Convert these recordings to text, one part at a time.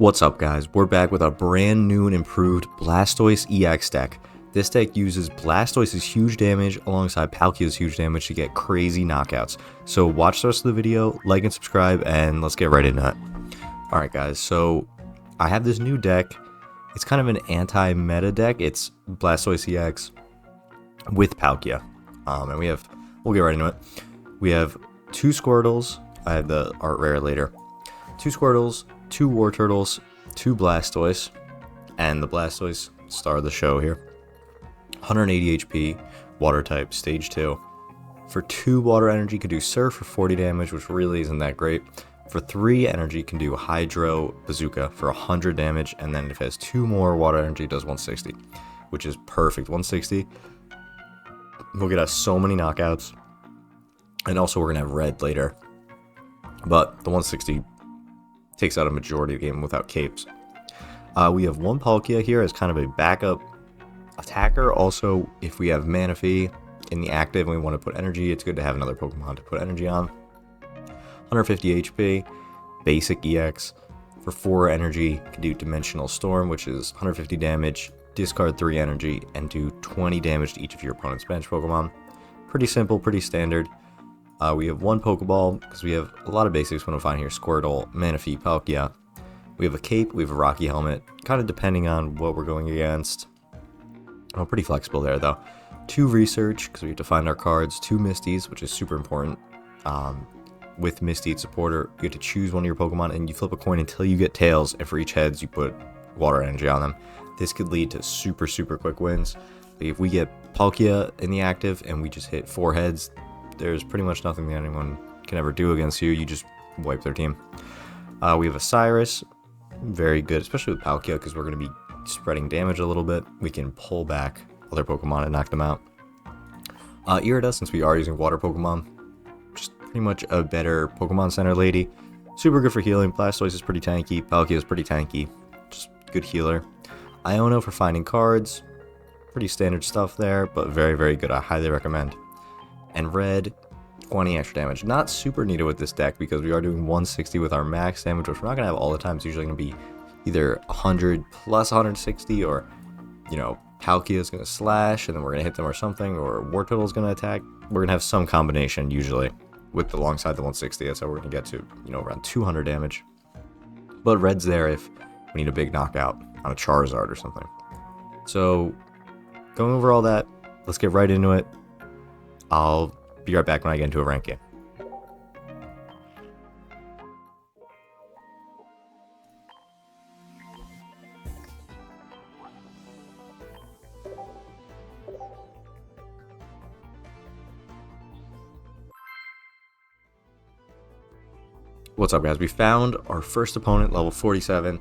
What's up guys, we're back with a brand new and improved Blastoise EX deck. This deck uses Blastoise's huge damage alongside Palkia's huge damage to get crazy knockouts. So watch the rest of the video, like and subscribe, and let's get right into it. Alright guys, so I have this new deck. It's kind of an anti-meta deck. It's Blastoise EX with Palkia. And we'll get right into it. We have 2 Squirtles. I have the art rare later. 2 Squirtles, 2 War Turtles, 2 Blastoise, and the Blastoise star of the show here. 180 HP, water type, stage 2. For 2 water energy, can do Surf for 40 damage, which really isn't that great. For 3 energy, can do Hydro Bazooka for 100 damage, and then if it has 2 more water energy, it does 160, which is perfect. 160 will get us so many knockouts, and also we're going to have red later, but the 160 takes out a majority of the game without capes. We have 1 Palkia here as kind of a backup attacker. Also, if we have Manaphy in the active and we want to put energy, it's good to have another Pokemon to put energy on. 150 HP, basic EX. For 4 energy, can do Dimensional Storm, which is 150 damage, discard 3 energy, and do 20 damage to each of your opponent's bench Pokemon. Pretty simple, pretty standard. We have 1 Pokeball, because we have a lot of basics we want to find here. Squirtle, Manaphy, Palkia. We have a cape, we have a Rocky Helmet, kind of depending on what we're going against. Oh, pretty flexible there, though. 2 Research, because we have to find our cards. 2 Misties, which is super important. With Misty Supporter, you get to choose one of your Pokemon, and you flip a coin until you get Tails, and for each heads, you put water energy on them. This could lead to super, super quick wins. If we get Palkia in the active, and we just hit 4 heads, there's pretty much nothing that anyone can ever do against you. You just wipe their team. We have a Cyrus, very good, especially with Palkia, because we're going to be spreading damage a little bit. We can pull back other Pokemon and knock them out. Irida, since we are using water Pokemon, just pretty much a better Pokemon Center lady. Super good for healing. Blastoise is pretty tanky. Palkia is pretty tanky. Just good healer. Iono for finding cards. Pretty standard stuff there, but very, very good. I highly recommend. And red, 20 extra damage. Not super needed with this deck because we are doing 160 with our max damage, which we're not going to have all the time. It's usually going to be either 100 plus 160, or, you know, Palkia is going to slash and then we're going to hit them or something, or War Turtle is going to attack. We're going to have some combination usually with alongside the 160. That's how we're going to get to, you know, around 200 damage. But red's there if we need a big knockout on a Charizard or something. So going over all that, let's get right into it. I'll be right back when I get into a rank game. What's up guys, we found our first opponent, level 47.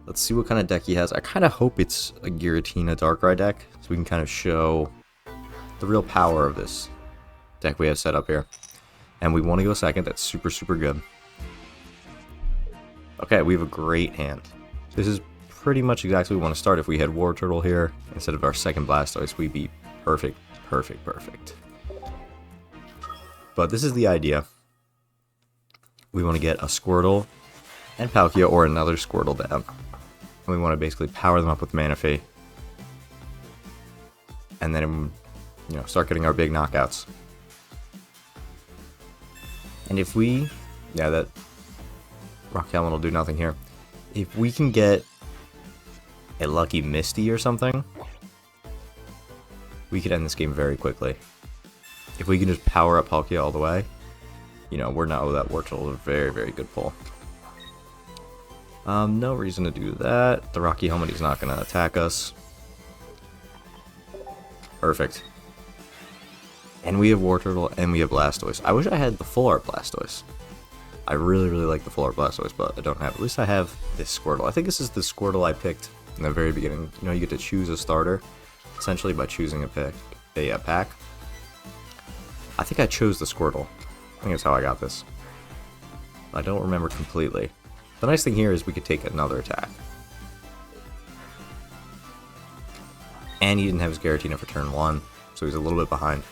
Let's see what kind of deck he has. I kind of hope it's a Giratina Darkrai deck, so we can kind of show the real power of this deck we have set up here. And we want to go second. That's super, super good. Okay, we have a great hand. This is pretty much exactly what we want to start. If we had War Turtle here instead of our second Blastoise, we'd be perfect, perfect, perfect. But this is the idea. We want to get a Squirtle and Palkia, or another Squirtle down. And we want to basically power them up with Manaphy. And then, you know, start getting our big knockouts. And if we, yeah, that Rock Helmet will do nothing here. If we can get a lucky Misty or something, we could end this game very quickly. If we can just power up Palkia all the way, you know, we're not with that War Turtle. A very, very good pull. No reason to do that. The Rocky Helmet is not going to attack us. Perfect. And we have War Turtle, and we have Blastoise. I wish I had the full art Blastoise. I really, really like the full art Blastoise, but I don't have. At least I have this Squirtle. I think this is the Squirtle I picked in the very beginning. You know, you get to choose a starter, essentially by choosing a pack. I think I chose the Squirtle. I think that's how I got this. I don't remember completely. The nice thing here is we could take another attack. And he didn't have his Giratina for turn 1, so he's a little bit behind.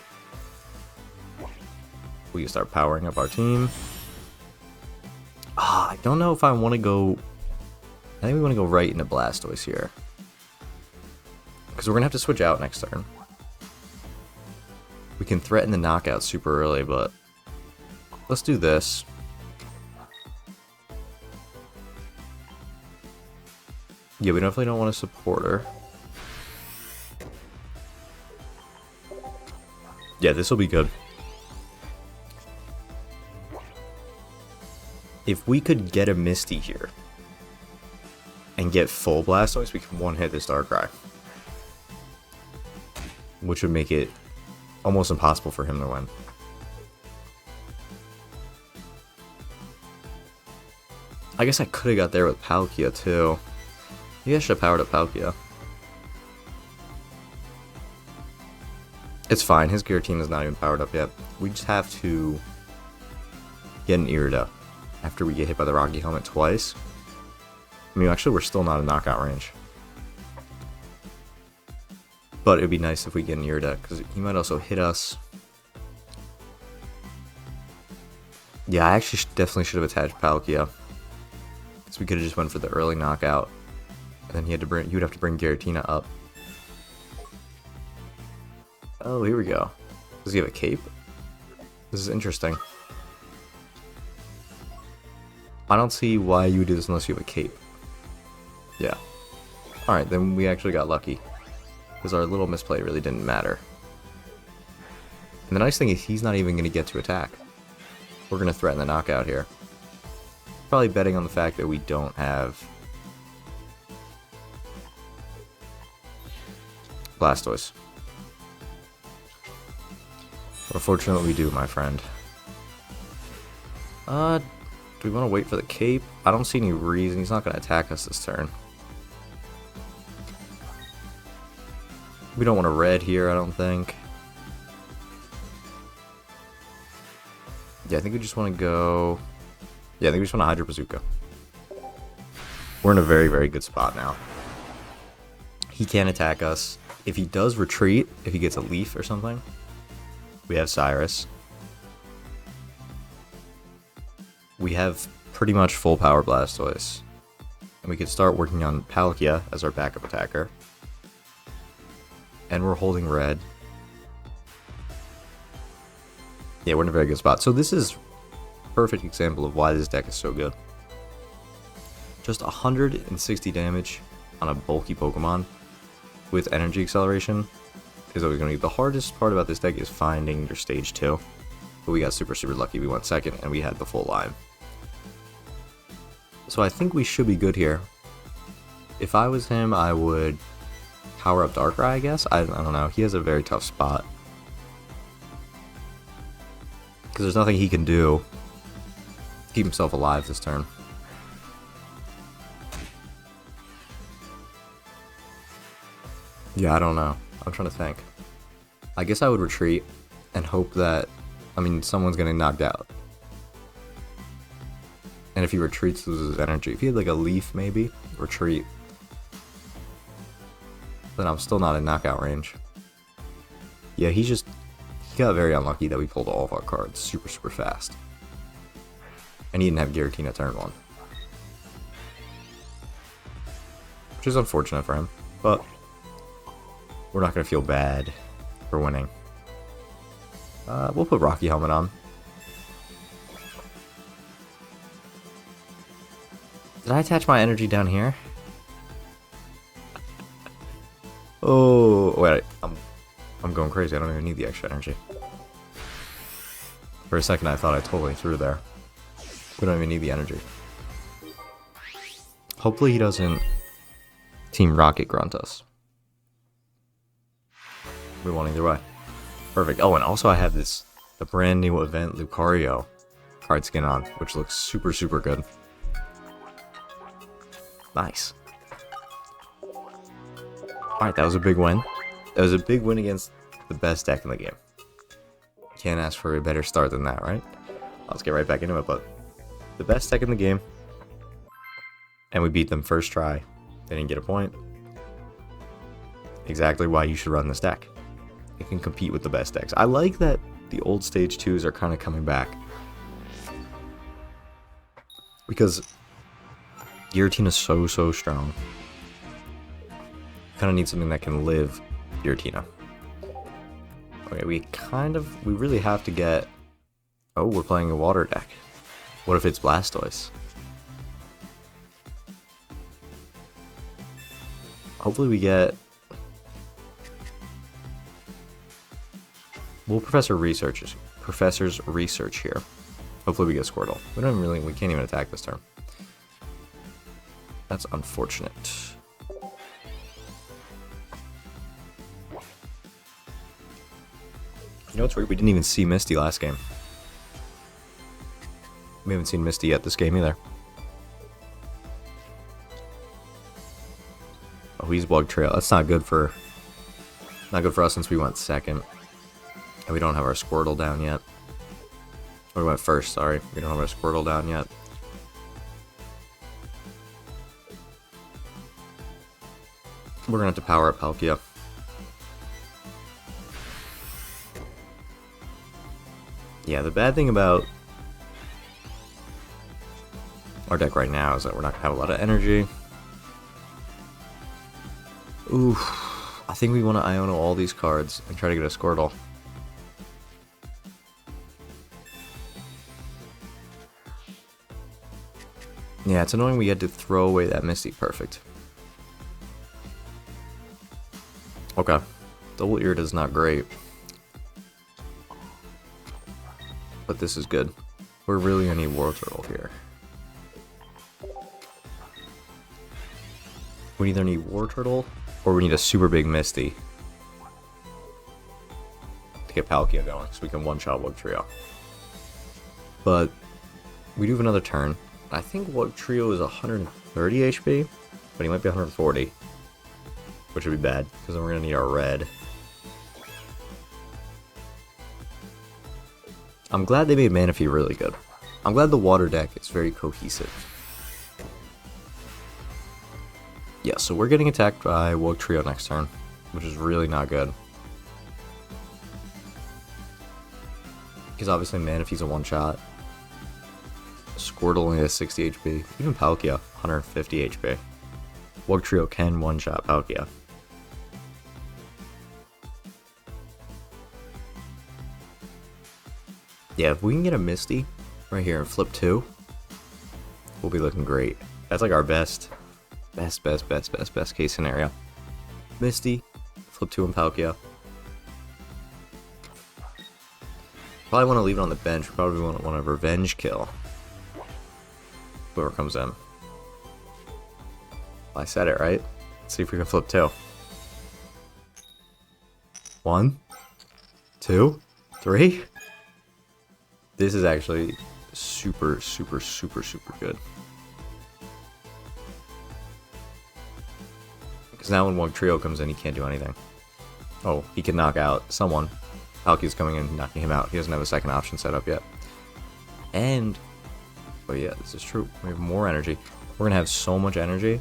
We can start powering up our team. I don't know if I want to go I think we want to go right into Blastoise here. Because we're going to have to switch out next turn. We can threaten the knockout super early, but let's do this. Yeah, we definitely don't want to support her. Yeah, this will be good. If we could get a Misty here and get full Blastoise, we can one-hit this Darkrai. Which would make it almost impossible for him to win. I guess I could have got there with Palkia too. Maybe I should have powered up Palkia. It's fine, his Giratina is not even powered up yet. We just have to get an Irida after we get hit by the Rocky Helmet twice. I mean, actually, we're still not in knockout range. But it would be nice if we get an Irida, because he might also hit us. Yeah, I actually definitely should have attached Palkia. Because we could have just went for the early knockout. And then he would have to bring Giratina up. Oh, here we go. Does he have a cape? This is interesting. I don't see why you would do this unless you have a cape. Yeah. Alright, then we actually got lucky. Because our little misplay really didn't matter. And the nice thing is he's not even going to get to attack. We're going to threaten the knockout here. Probably betting on the fact that we don't have Blastoise. But unfortunately we do, my friend. Do we want to wait for the cape? I don't see any reason. He's not going to attack us this turn. We don't want a red here, I don't think. Yeah, I think we just want to go... Yeah, I think we just want to Hydro Bazooka. We're in a very, very good spot now. He can't attack us. If he does retreat, if he gets a leaf or something, we have Cyrus. We have pretty much full power Blastoise. And we could start working on Palkia as our backup attacker. And we're holding red. Yeah, we're in a very good spot. So this is a perfect example of why this deck is so good. Just 160 damage on a bulky Pokemon with energy acceleration is always going to be. The hardest part about this deck is finding your stage 2. But we got super, super lucky. We went second and we had the full line. So I think we should be good here. If I was him, I would power up Darkrai, I guess? I don't know. He has a very tough spot. Because there's nothing he can do to keep himself alive this turn. Yeah, I don't know. I'm trying to think. I guess I would retreat and hope that, I mean, someone's getting knocked out. And if he retreats, loses energy. If he had like a leaf, maybe, retreat, then I'm still not in knockout range. Yeah, he got very unlucky that we pulled all of our cards super, super fast. And he didn't have Giratina turn 1. Which is unfortunate for him, but we're not going to feel bad for winning. We'll put Rocky Helmet on. Did I attach my energy down here? Oh, wait, I'm going crazy. I don't even need the extra energy. For a second, I thought I totally threw there. We don't even need the energy. Hopefully he doesn't Team Rocket grunt us. We won either way. Perfect. Oh, and also I have the brand new event Lucario card skin on, which looks super, super good. Nice. Alright, that was a big win. That was a big win against the best deck in the game. Can't ask for a better start than that, right? Let's get right back into it, but the best deck in the game. And we beat them first try. They didn't get a point. Exactly why you should run this deck. It can compete with the best decks. I like that the old stage 2s are kind of coming back. Because Giratina is so strong. Kind of need something that can live Giratina. Okay, we really have to get... Oh, we're playing a water deck. What if it's Blastoise? Hopefully we get... We'll Professor's research here. Hopefully we get Squirtle. We can't even attack this turn. That's unfortunate. You know what's weird? We didn't even see Misty last game. We haven't seen Misty yet this game either. Oh, he's Bug Trail. That's not good for us since we went second. And we don't have our Squirtle down yet. Or we went first, sorry. We don't have our Squirtle down yet. We're gonna have to power up Palkia. Yeah, the bad thing about our deck right now is that we're not gonna have a lot of energy. Oof. I think we want to Iono all these cards and try to get a Squirtle. Yeah, it's annoying we had to throw away that Misty. Perfect. Okay. Double Eared is not great. But this is good. We're really gonna need War Turtle here. We either need War Turtle or we need a super big Misty to get Palkia going so we can one-shot Wug Trio. But we do have another turn. I think Wug Trio is 130 HP, but he might be 140, which would be bad because then we're gonna need our red. I'm glad they made Manaphy really good. I'm glad the water deck is very cohesive. Yeah, so we're getting attacked by Wug Trio next turn, which is really not good. Because obviously Manaphy's a one-shot. Squirtle only has 60 HP. Even Palkia, 150 HP. Wug Trio can one-shot Palkia. Yeah, if we can get a Misty right here and flip 2, we'll be looking great. That's like our best case scenario. Misty, flip 2 and Palkia. Probably want to leave it on the bench. Probably want a revenge kill. Whoever comes in. I said it, right? Let's see if we can flip 2. 1, 2, 3. This is actually super good. Because now when Wug Trio comes in, he can't do anything. Oh, he can knock out someone. Palkia's coming in and knocking him out. He doesn't have a second option set up yet. And, oh yeah, this is true. We have more energy. We're going to have so much energy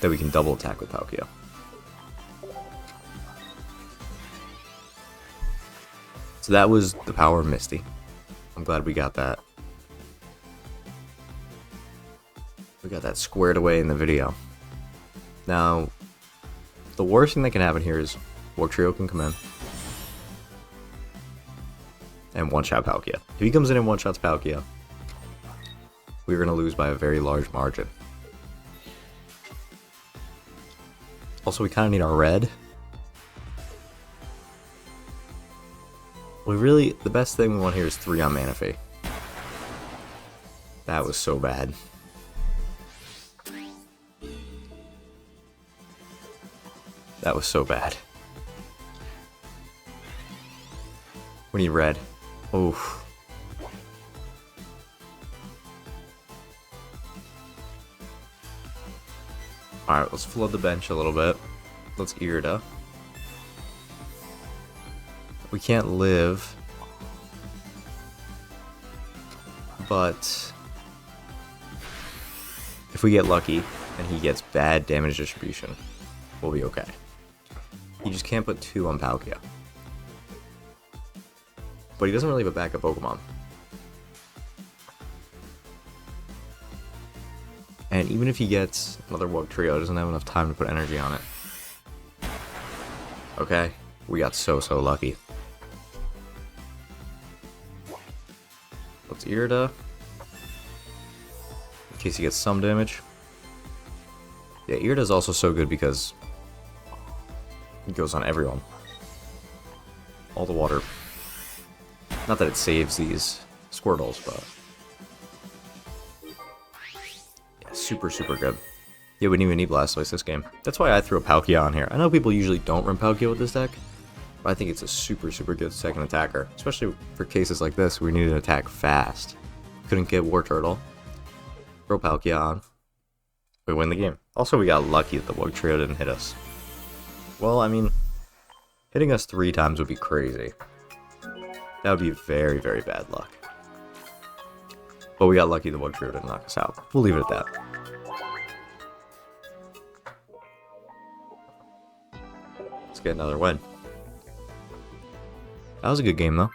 that we can double attack with Palkia. So that was the power of Misty. I'm glad we got that. We got that squared away in the video. Now, the worst thing that can happen here is Wug Trio can come in and one-shot Palkia. If he comes in and one-shots Palkia, we're going to lose by a very large margin. Also, we kind of need our red. The best thing we want here is 3 on Manaphy. That was so bad. That was so bad. We need red. Oof. Alright, let's flood the bench a little bit. Let's Irida. We can't live. But if we get lucky and he gets bad damage distribution, we'll be okay. You just can't put 2 on Palkia. But he doesn't really have a backup Pokemon. And even if he gets another Wug Trio, doesn't have enough time to put energy on it. Okay, we got so lucky. Let's Irida. In case he gets some damage. Yeah, Irida's also so good because it goes on everyone. All the water. Not that it saves these Squirtles, but yeah, super good. Yeah, we didn't even need Blastoise this game. That's why I threw a Palkia on here. I know people usually don't run Palkia with this deck, but I think it's a super good second attacker. Especially for cases like this, where we need to attack fast. Couldn't get War Turtle. Throw Palkia on. We win the game. Also, we got lucky that the Wug Trio didn't hit us. Well, I mean, hitting us 3 times would be crazy. That would be very bad luck. But we got lucky the Wug Trio didn't knock us out. We'll leave it at that. Let's get another win. That was a good game, though.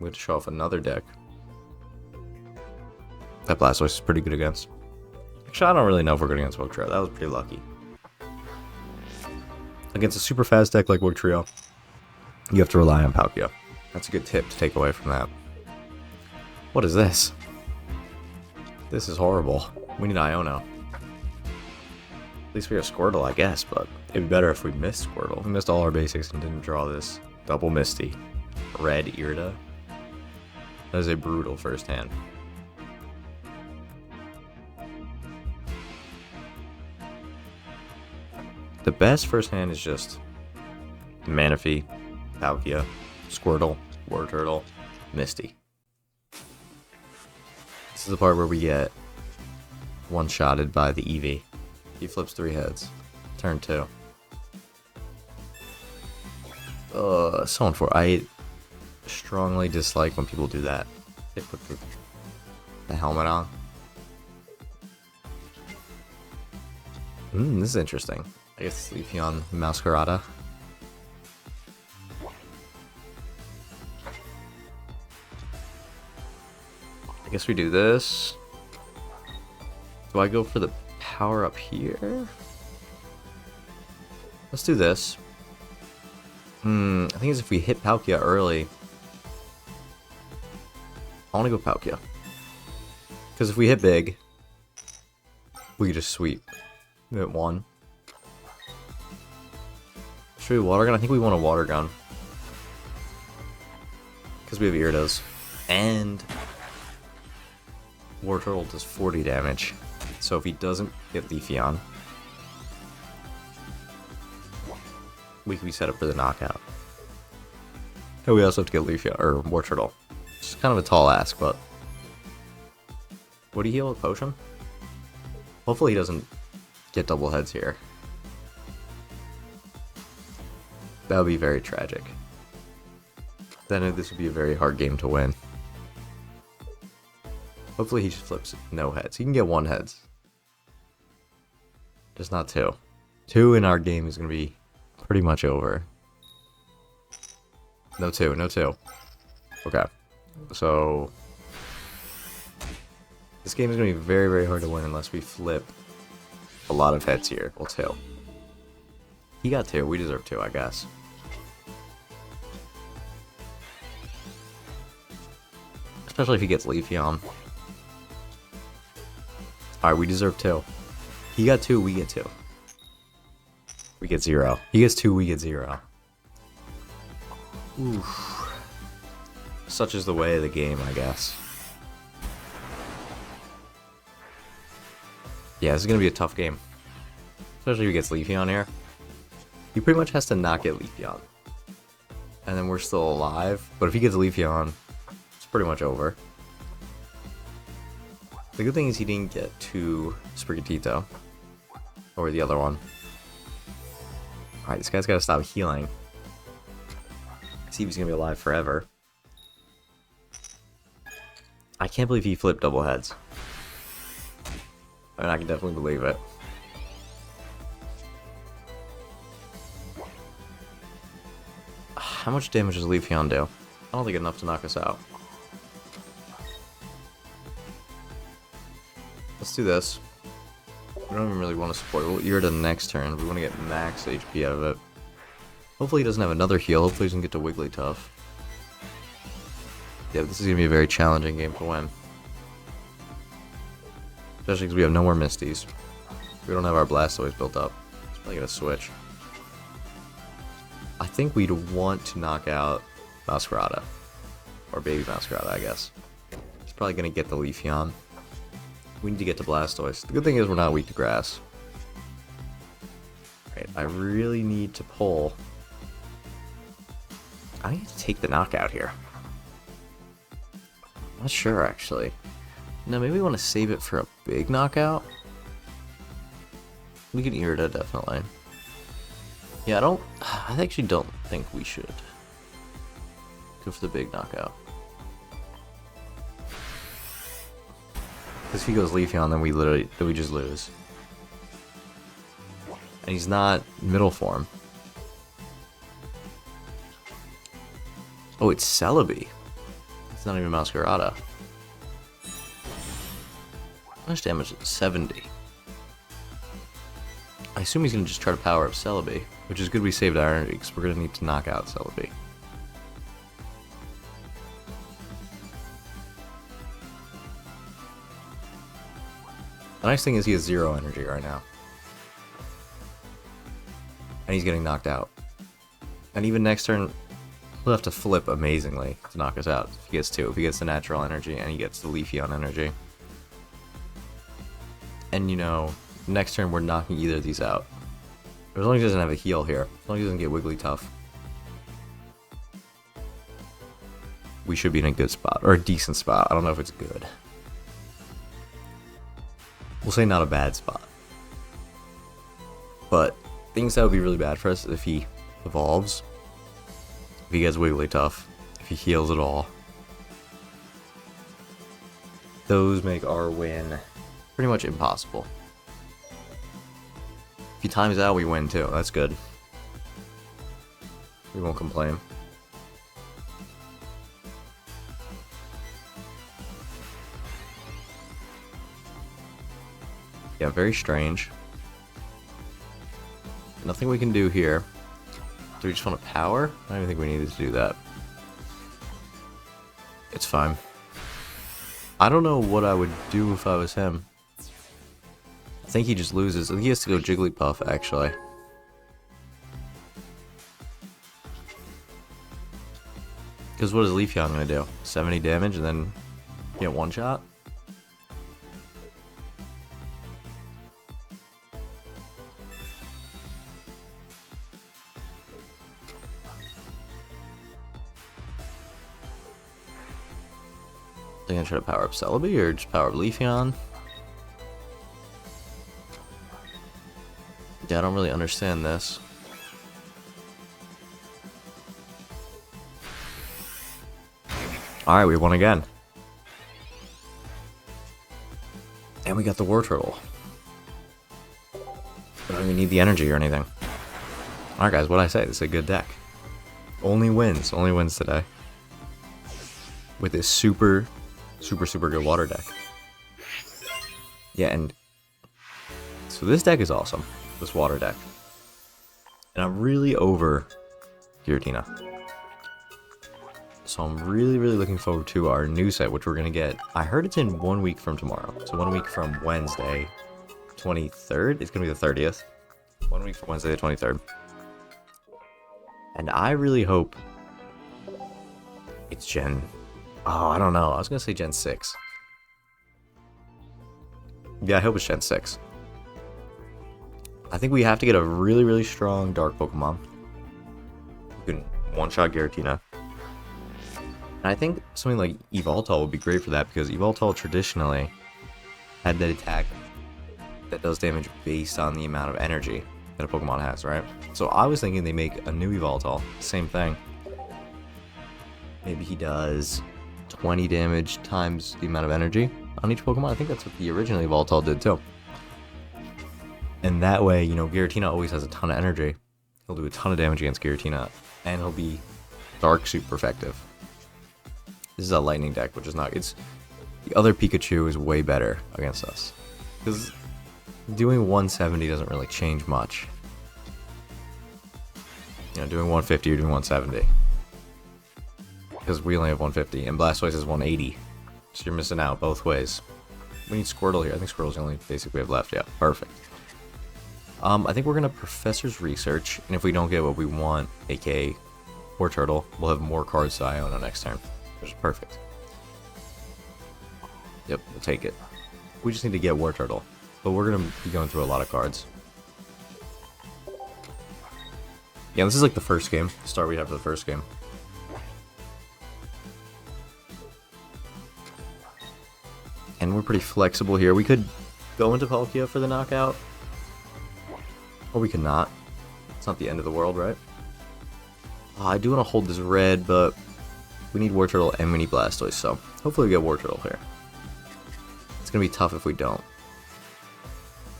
We have to show off another deck. That Blastoise is pretty good against. Actually, I don't really know if we're good against Wug Trio. That was pretty lucky. Against a super fast deck like Wug Trio, you have to rely on Palkia. That's a good tip to take away from that. What is this? This is horrible. We need Iono. At least we have Squirtle, I guess, but it'd be better if we missed Squirtle. We missed all our basics and didn't draw this double Misty. Red Irida. That is a brutal first hand. The best first hand is just Manaphy, Palkia, Squirtle, War Turtle, Misty. This is the part where we get one-shotted by the Eevee. He flips 3 heads. Turn 2. So unfortunate. I strongly dislike when people do that. They put the helmet on. This is interesting. I guess Leafeon Masquerada. I guess we do this. Do I go for the power up here? Let's do this. I think it's if we hit Palkia early. I want to go Palkia. Because if we hit big, we could just sweep. We hit 1. Should we Water Gun? I think we want a Water Gun. Because we have Iridas. And War Turtle does 40 damage. So if he doesn't get Leafeon, we can be set up for the knockout. And we also have to get Leafeon, or War Turtle. It's kind of a tall ask, but... Would he heal with Potion? Hopefully he doesn't get double heads here. That would be very tragic. Then this would be a very hard game to win. Hopefully he just flips no heads. He can get 1 heads. Just not 2. 2 in our game is going to be pretty much over. No 2, no 2. Okay. So this game is going to be very hard to win unless we flip a lot of heads here. Well, 2. He got 2. We deserve 2, I guess. Especially if he gets Leafeon. Alright, we deserve 2. He got 2, we get 2. We get 0. He gets 2, we get 0. Oof. Such is the way of the game, I guess. Yeah, this is going to be a tough game. Especially if he gets Leafeon here. He pretty much has to not get Leafeon. And then we're still alive. But if he gets Leafeon, it's pretty much over. The good thing is he didn't get to Sprigatito. Or the other one. Alright, this guy's got to stop healing. See if he's going to be alive forever. I can't believe he flipped double heads. I mean, I can definitely believe it. How much damage does Leafeon do? I don't think enough to knock us out. Let's do this. We don't even really want to support. We'll ear to the next turn. We want to get max HP out of it. Hopefully he doesn't have another heal. Hopefully he doesn't get to Wigglytuff. Yeah, this is going to be a very challenging game to win. Especially because we have no more Misties. We don't have our Blastoise built up. It's probably going to switch. I think we'd want to knock out Masquerada. Or Baby Masquerada, I guess. He's probably going to get the Leafeon. We need to get to Blastoise. The good thing is we're not weak to grass. Right, I really need to pull. I need to take the knockout here. I'm not sure, actually. No, maybe we want to save it for a big knockout. We can Irida, definitely. Yeah, I actually don't think we should go for the big knockout. Because if he goes Leafeon, then we just lose. And he's not middle form. Oh, it's Celebi. It's not even Masquerada. How much damage is it? 70. I assume he's going to just try to power up Celebi, which is good we saved our energy, because we're going to need to knock out Celebi. The nice thing is he has 0 energy right now. And he's getting knocked out. And even next turn, he'll have to flip amazingly to knock us out. If he gets 2, if he gets the natural energy and he gets the Leafeon energy. And you know, next turn we're knocking either of these out. As long as he doesn't have a heal here. As long as he doesn't get Wigglytuff. We should be in a good spot. Or a decent spot. I don't know if it's good. We'll say not a bad spot. But things that would be really bad for us if he evolves. If he gets Wigglytuff. If he heals at all. Those make our win pretty much impossible. If he times out, we win too. That's good. We won't complain. Yeah, very strange. Nothing we can do here. Do we just want to power? I don't even think we needed to do that. It's fine. I don't know what I would do if I was him. I think he just loses. I think he has to go Jigglypuff, actually. Because what is Leafeon going to do? 70 damage and then get one shot? Are they gonna try to power up Celebi or just power up Leafeon? Yeah, I don't really understand this. Alright, we won again. And we got the War Turtle. We don't even need the energy or anything. Alright guys, what'd I say? This is a good deck. Only wins today. With this super good water deck. Yeah, and so this deck is awesome. This water deck. And I'm really over Giratina. So I'm really looking forward to our new set, which we're going to get. I heard it's in 1 week from tomorrow. So 1 week from Wednesday, 23rd. It's going to be the 30th. 1 week from Wednesday, the 23rd. And I really hope it's Gen... Oh, I don't know. I was going to say Gen 6. Yeah, I hope it's Gen 6. I think we have to get a really strong Dark Pokemon. You can one-shot Giratina. And I think something like Yveltal would be great for that, because Yveltal traditionally had that attack that does damage based on the amount of energy that a Pokemon has, right? So I was thinking they make a new Yveltal. Same thing. Maybe he does 20 damage times the amount of energy on each Pokemon. I think that's what the original Yveltal did too. And that way, you know, Giratina always has a ton of energy. He'll do a ton of damage against Giratina, and he'll be Dark super effective. This is a lightning deck, which is not... It's... The other Pikachu is way better against us. Because doing 170 doesn't really change much. You know, doing 150 or doing 170. Because we only have 150, and Blastoise is 180. So you're missing out both ways. We need Squirtle here. I think Squirtle's the only basic we have left. Yeah, perfect. I think we're going to Professor's Research, and if we don't get what we want, aka War Turtle, we'll have more cards to Iono next turn, which is perfect. Yep, we'll take it. We just need to get War Turtle, but we're going to be going through a lot of cards. Yeah, this is like the first game, the start we have for the first game. And we're pretty flexible here. We could go into Palkia for the knockout, or we could not. It's not the end of the world, right? Oh, I do want to hold this red, but we need War Turtle and we need Blastoise, so hopefully we get War Turtle here. It's going to be tough if we don't.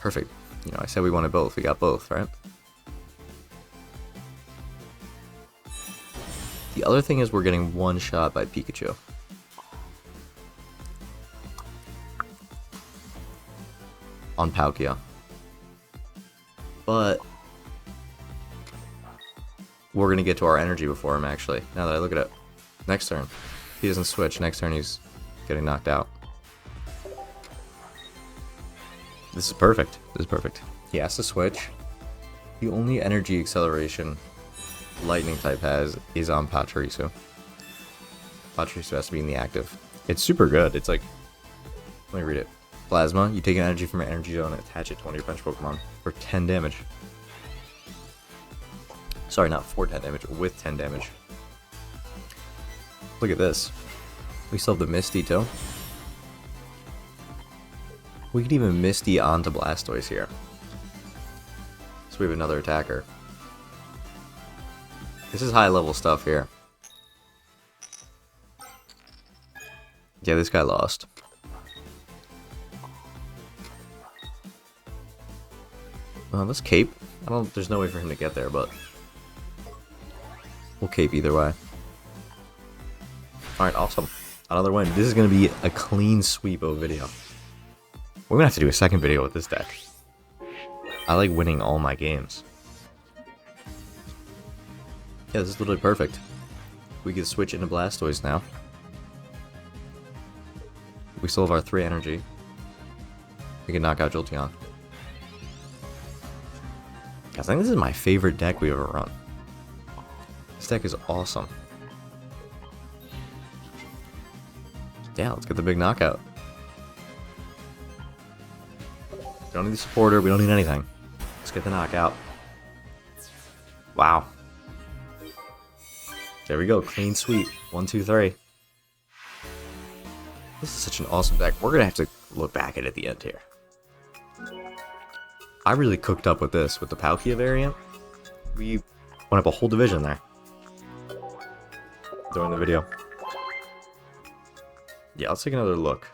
Perfect. You know, I said we wanted both. We got both, right? The other thing is we're getting one shot by Pikachu. On Palkia. But we're going to get to our energy before him, actually, now that I look at it. Next turn. If he doesn't switch, next turn he's getting knocked out. This is perfect. This is perfect. He has to switch. The only energy acceleration Lightning type has is on Pachirisu. Pachirisu has to be in the active. It's super good. It's like, let me read it. Plasma, you take an energy from your energy zone and attach it to one of your bench Pokemon for 10 damage. Sorry, not for 10 damage, with 10 damage. Look at this. We still have the Misty too. We could even Misty onto Blastoise here. So we have another attacker. This is high level stuff here. Yeah, this guy lost. Let's cape. There's no way for him to get there, but we'll cape either way. Alright, awesome. Another win. This is going to be a clean sweep of video. We're going to have to do a second video with this deck. I like winning all my games. Yeah, this is literally perfect. We can switch into Blastoise now. We still have our 3 energy. We can knock out Jolteon. I think this is my favorite deck we've ever run. This deck is awesome. Yeah, let's get the big knockout. We don't need the supporter, we don't need anything. Let's get the knockout. Wow. There we go, clean sweep. 1, 2, 3. This is such an awesome deck. We're gonna have to look back at it at the end here. I really cooked up with this, with the Palkia variant. We went up a whole division there. During the video. Yeah, let's take another look.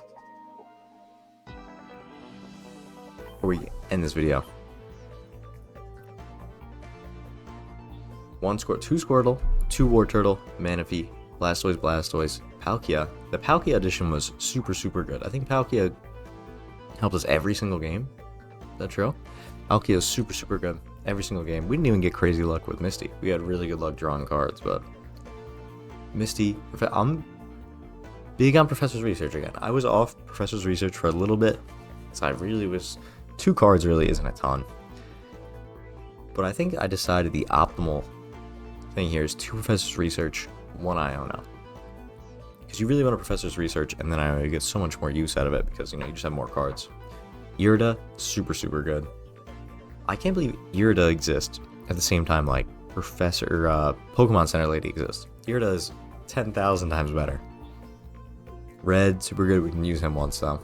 Before we end this video. 2 Squirtle, 2 War Turtle, Manaphy, Blastoise, Palkia. The Palkia edition was super, super good. I think Palkia helped us every single game. Is that true? Palkia is super, super good every single game. We didn't even get crazy luck with Misty. We had really good luck drawing cards, but Misty, I'm big on Professor's Research again. I was off Professor's Research for a little bit, so I really was, 2 cards really isn't a ton. But I think I decided the optimal thing here is 2 Professor's Research, 1 Iono. Because you really want a Professor's Research, and then Iono, you get so much more use out of it because, you know, you just have more cards. Irida, super, super good. I can't believe Irida exists at the same time like Pokemon Center Lady exists. Irida is 10,000 times better. Red, super good. We can use him once though.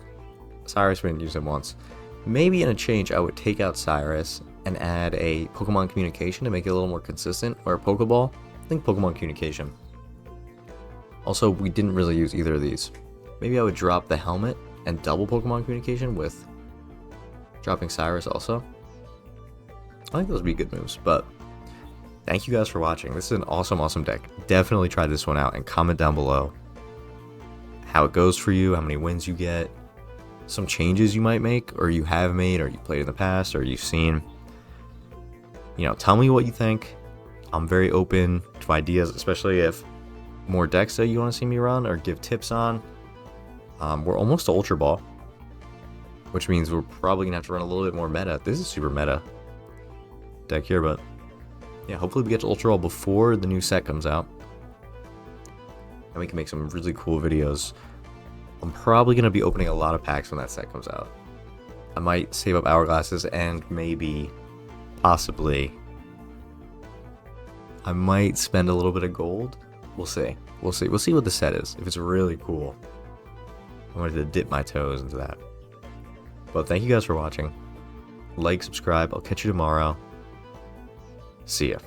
Cyrus, we didn't use him once. Maybe in a change, I would take out Cyrus and add a Pokemon Communication to make it a little more consistent, or a Pokeball. I think Pokemon Communication. Also, we didn't really use either of these. Maybe I would drop the helmet and double Pokemon Communication with dropping Cyrus also. I think those would be good moves, but thank you guys for watching. This is an awesome, awesome deck. Definitely try this one out and comment down below how it goes for you, how many wins you get. some changes you might make, or you have made, or you played in the past, or you've seen. You know, tell me what you think. I'm very open to ideas, especially if more decks that you want to see me run or give tips on. We're almost to Ultra Ball, which means we're probably gonna have to run a little bit more meta. This is super meta deck here, but yeah, hopefully we get to Ultra Ball before the new set comes out, and we can make some really cool videos. I'm probably gonna be opening a lot of packs when that set comes out. I might save up hourglasses and maybe, possibly, I might spend a little bit of gold. We'll see. We'll see what the set is. If it's really cool, I wanted to dip my toes into that. But thank you guys for watching. Like, subscribe. I'll catch you tomorrow. See ya.